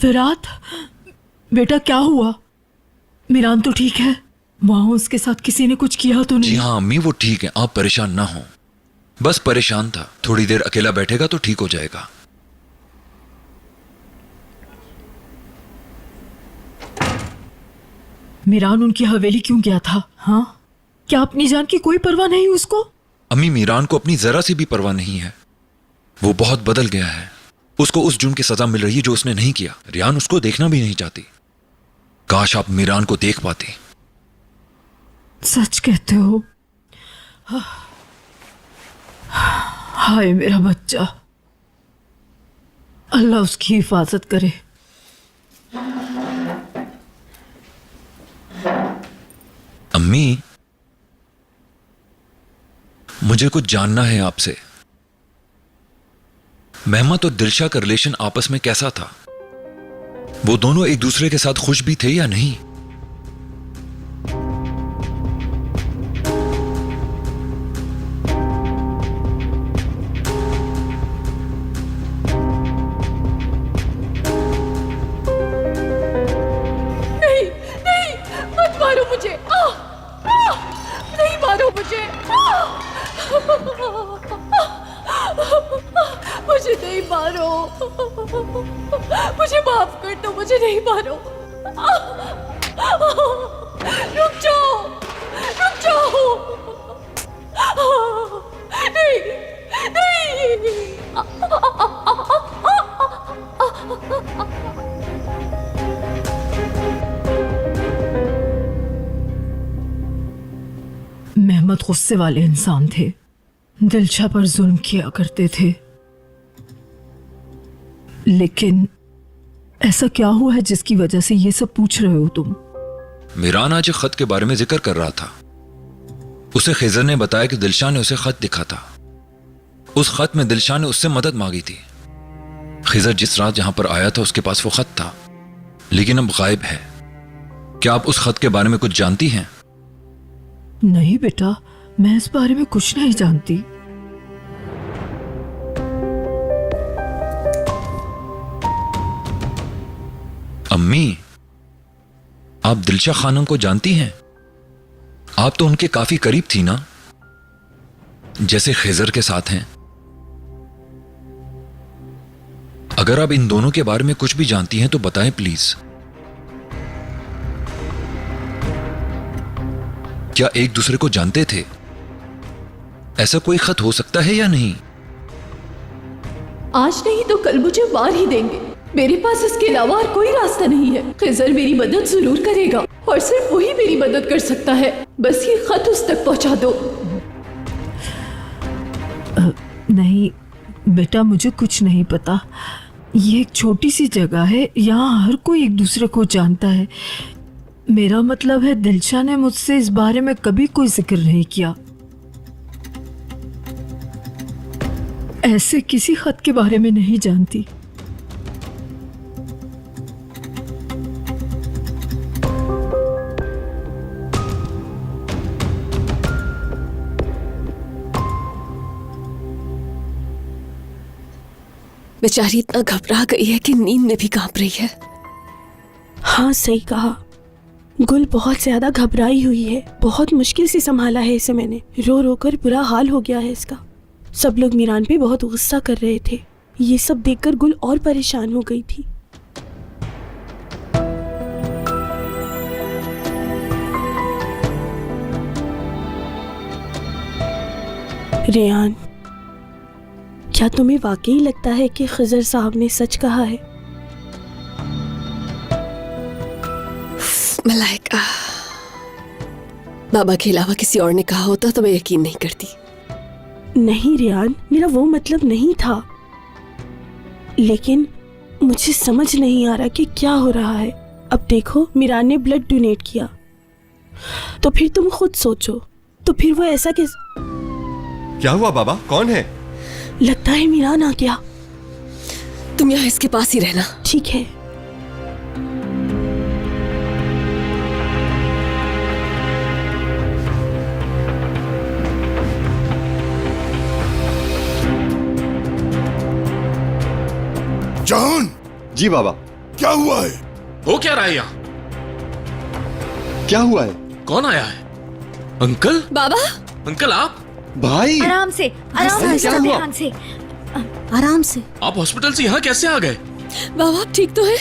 विराट, बेटा क्या हुआ? मीरान तो ठीक है? वहां उसके साथ किसी ने कुछ किया तो नहीं? जी हाँ अम्मी, वो ठीक है, आप परेशान ना हो। बस परेशान था, थोड़ी देर अकेला बैठेगा तो ठीक हो जाएगा। मीरान उनकी हवेली क्यों गया था? हाँ, क्या अपनी जान की कोई परवाह नहीं उसको? अम्मी, मीरान को अपनी जरा सी भी परवाह नहीं है। वो बहुत बदल गया है। उसको उस जुर्म की सजा मिल रही है जो उसने नहीं किया। रियान उसको देखना भी नहीं चाहती। काश आप मीरान को देख पाते। सच कहते हो? हाय मेरा बच्चा, अल्लाह उसकी हिफाजत करे। अम्मी, मुझे कुछ जानना है आपसे। मेहमत और दिलशा का रिलेशन आपस में कैसा था? वो दोनों एक दूसरे के साथ खुश भी थे या नहीं? नहीं नहीं, मत मारो मुझे। नहीं मारो मुझे। मुझे नहीं मारो। मुझे माफ कर दो, मुझे नहीं मारो। रुक जाओ, रुक जाओ। नहीं नहीं। मेहमत गुस्से वाले इंसान थे, दिलशा पर जुल्म किया करते थे। लेकिन ऐसा क्या हुआ है जिसकी वजह से ये सब पूछ रहे हो तुम? मीरान आज एक खत के बारे में जिक्र कर रहा था। उसे खिजर ने बताया कि दिलशा ने उसे खत लिखा था। उस खत में दिलशा ने उससे मदद मांगी थी। खिजर जिस रात यहां पर आया था उसके पास वो खत था, लेकिन अब गायब है। क्या आप उस खत के बारे में कुछ जानती हैं? नहीं बेटा, मैं इस बारे में कुछ नहीं जानती। अम्मी, आप दिलशा खानम को जानती हैं? आप तो उनके काफी करीब थी ना, जैसे खिजर के साथ हैं। अगर आप इन दोनों के बारे में कुछ भी जानती हैं तो बताएं प्लीज। क्या एक दूसरे को जानते थे? ऐसा कोई खत हो सकता है या नहीं? आज नहीं तो कल मुझे मार ही देंगे। मेरे पास इसके अलावा और कोई रास्ता नहीं है। खिजर मेरी मदद जरूर करेगा और सिर्फ वही मेरी मदद कर सकता है। बस ये खत उस तक पहुंचा दो। नहीं बेटा, मुझे कुछ नहीं पता। ये एक छोटी सी जगह है, यहाँ हर कोई एक दूसरे को जानता है। मेरा मतलब है, दिलशा ने मुझसे इस बारे में कभी कोई जिक्र नहीं किया। ऐसे किसी खत के बारे में नहीं जानती। बेचारी इतना घबरा गई है कि नींद में भी कांप रही है। हाँ सही कहा, गुल बहुत ज्यादा घबराई हुई है। बहुत मुश्किल से संभाला है इसे मैंने। रो रो कर बुरा हाल हो गया है इसका। सब लोग मीरान पे बहुत गुस्सा कर रहे थे। ये सब देखकर गुल और परेशान हो गई थी। रेयान, क्या तुम्हें वाकई लगता है कि खिजर साहब ने सच कहा है? मलाइका, बाबा के अलावा किसी और ने कहा होता तो मैं यकीन नहीं करती। नहीं रेयान, मेरा वो मतलब नहीं था। लेकिन मुझे समझ नहीं आ रहा कि क्या हो रहा है। अब देखो, मीरान ने ब्लड डोनेट किया, तो फिर तुम खुद सोचो, तो फिर वो ऐसा किस... क्या हुआ बाबा, कौन है? लगता है मीरान आ गया। तुम यहाँ इसके पास ही रहना। ठीक है। जॉन! जी बाबा। क्या हुआ है? हो क्या रहा है यहाँ? क्या हुआ है? कौन आया है? अंकल? बाबा अंकल आप? भाई आराम से क्या हुआ? ध्यान से आराम से। आप हॉस्पिटल से यहाँ कैसे आ गए? बाबा आप ठीक तो है?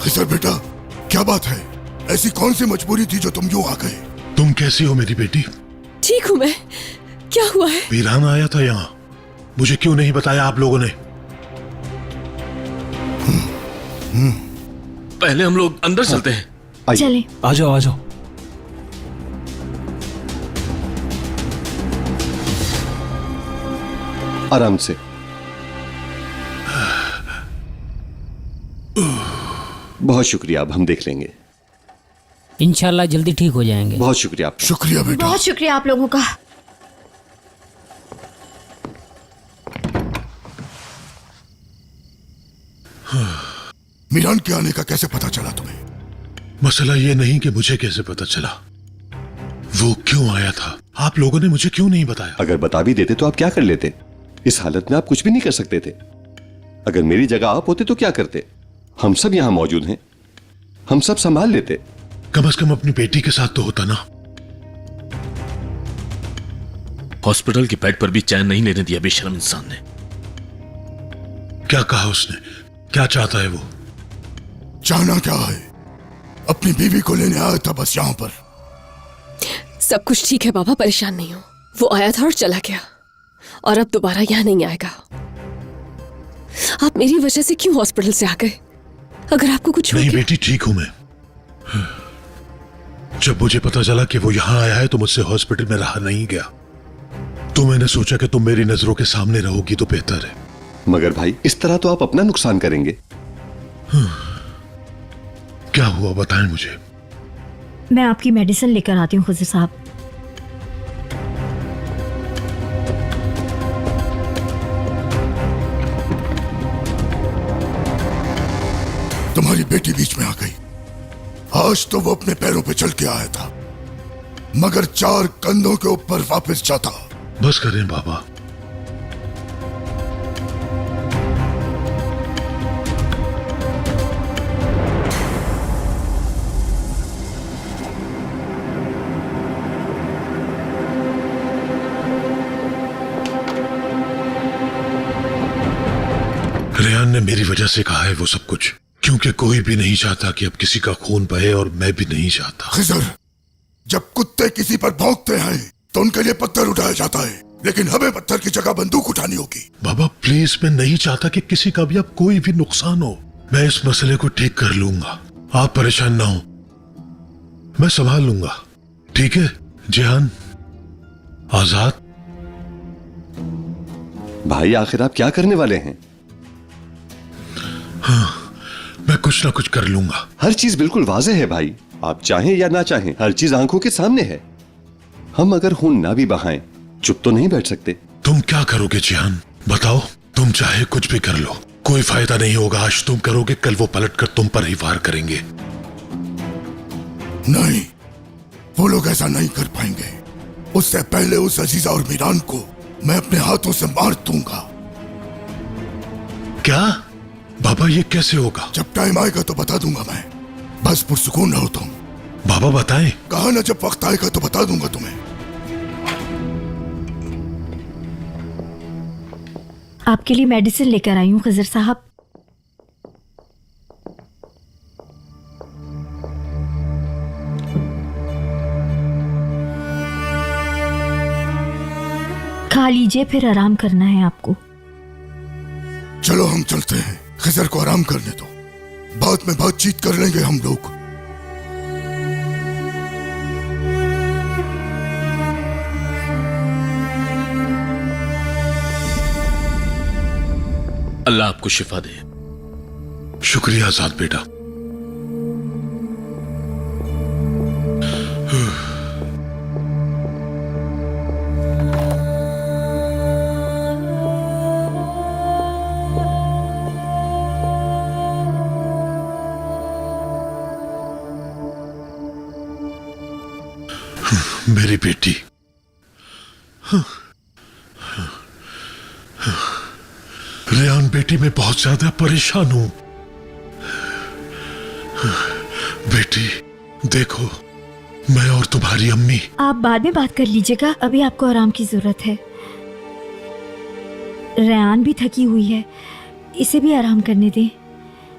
खिजर बेटा, क्या बात है? ऐसी कौन सी मजबूरी थी जो तुम यूं आ गए? तुम कैसी हो मेरी बेटी? ठीक हूँ मैं। क्या हुआ है? वीरान आया था यहाँ, मुझे क्यों नहीं बताया आप लोगों ने? पहले हम लोग अंदर चलते हैं। चले। आ जाओ आ जाओ। आराम से। बहुत शुक्रिया, अब हम देख लेंगे। इंशाल्लाह जल्दी ठीक हो जाएंगे। बहुत शुक्रिया आपका। शुक्रिया बेटा। बहुत शुक्रिया आप लोगों का। मीरान के आने का कैसे पता चला तुम्हें? मसला ये नहीं कि मुझे कैसे पता चला, वो क्यों आया था। आप लोगों ने मुझे क्यों नहीं बताया? अगर बता भी देते तो आप क्या कर लेते? इस हालत में आप कुछ भी नहीं कर सकते थे। अगर मेरी जगह आप होते तो क्या करते? हम सब यहाँ मौजूद हैं, हम सब संभाल लेते। कम से कम अपनी बेटी के साथ तो होता ना। हॉस्पिटल के बेड पर भी चैन नहीं लेने दिया बेशर्म इंसान ने। क्या कहा उसने? क्या चाहता है वो? चाहना क्या है? अपनी बीवी को लेने आया था बस यहाँ पर। सब कुछ ठीक है बाबा, परेशान नहीं हो। वो आया था और चला गया, और अब दोबारा यहाँ नहीं आएगा। आप मेरी वजह से क्यों हॉस्पिटल से आ गए? अगर आपको कुछ हो नहीं गया... बेटी, ठीक हूं मैं। जब मुझे पता चला कि वो यहां आया है तो मुझसे हॉस्पिटल में रहा नहीं गया, तो मैंने सोचा कि तुम मेरी नजरों के सामने रहोगी तो बेहतर है। मगर भाई, इस तरह तो आप अपना नुकसान करेंगे। क्या हुआ बताएं मुझे। मैं आपकी मेडिसिन लेकर आती हूँ खुजर साहब। तुम्हारी बेटी बीच में आ गई। आज तो वो अपने पैरों पे चल के आया था, मगर 4 कंधों के ऊपर वापस जाता। बस करें बाबा। रेहान ने मेरी वजह से कहा है वो सब कुछ, क्योंकि कोई भी नहीं चाहता कि अब किसी का खून बहे, और मैं भी नहीं चाहता। खिजर, जब कुत्ते किसी पर भौंकते हैं तो उनके लिए पत्थर उठाया जाता है, लेकिन हमें पत्थर की जगह बंदूक उठानी होगी। बाबा प्लीज, मैं नहीं चाहता कि किसी का भी अब कोई भी नुकसान हो। मैं इस मसले को ठीक कर लूंगा, आप परेशान ना हो, मैं संभाल लूंगा। ठीक है जेहान, आजाद। भाई आखिर आप क्या करने वाले हैं? हाँ, मैं कुछ ना कुछ कर लूंगा। हर चीज बिल्कुल वाज़ेह है भाई, आप चाहें या ना चाहें, हर चीज आंखों के सामने है। हम अगर खून ना भी बहाएं, चुप तो नहीं बैठ सकते। तुम क्या करोगे जिहान, बताओ। तुम चाहे कुछ भी कर लो, कोई फायदा नहीं होगा। आज तुम करोगे, कल वो पलटकर तुम पर ही वार करेंगे। नहीं, वो लोग ऐसा नहीं कर पाएंगे। उससे पहले उस अजीजा और मीरान को मैं अपने हाथों से मार दूंगा। क्या बाबा, ये कैसे होगा? जब टाइम आएगा तो बता दूंगा मैं, बस पुरसुकून रहो तुम। बाबा बताएं। कहा ना, जब वक्त आएगा तो बता दूंगा तुम्हें। आपके लिए मेडिसिन लेकर आई हूँ खजर साहब। खा लीजिए, फिर आराम करना है आपको। चलो हम चलते हैं, खिजर को आराम करने दो, बाद में बातचीत कर लेंगे हम लोग। अल्लाह आपको शिफा दे। शुक्रिया आजाद बेटा। मेरी बेटी, रेहान बेटी, मैं बहुत ज्यादा परेशान हूं। बेटी देखो, मैं और तुम्हारी अम्मी। आप बाद में बात कर लीजिएगा, अभी आपको आराम की जरूरत है। रेहान भी थकी हुई है, इसे भी आराम करने दें।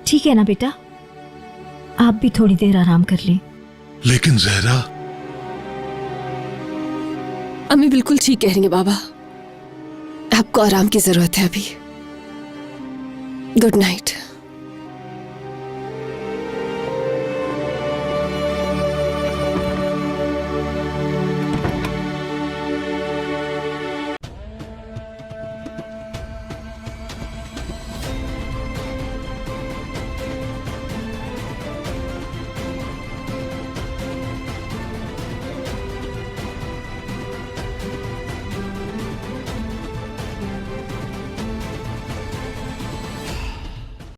ठीक है ना बेटा, आप भी थोड़ी देर आराम कर लें। लेकिन जहरा, अम्मी बिल्कुल ठीक कह रही है बाबा, आपको आराम की जरूरत है अभी। Good night.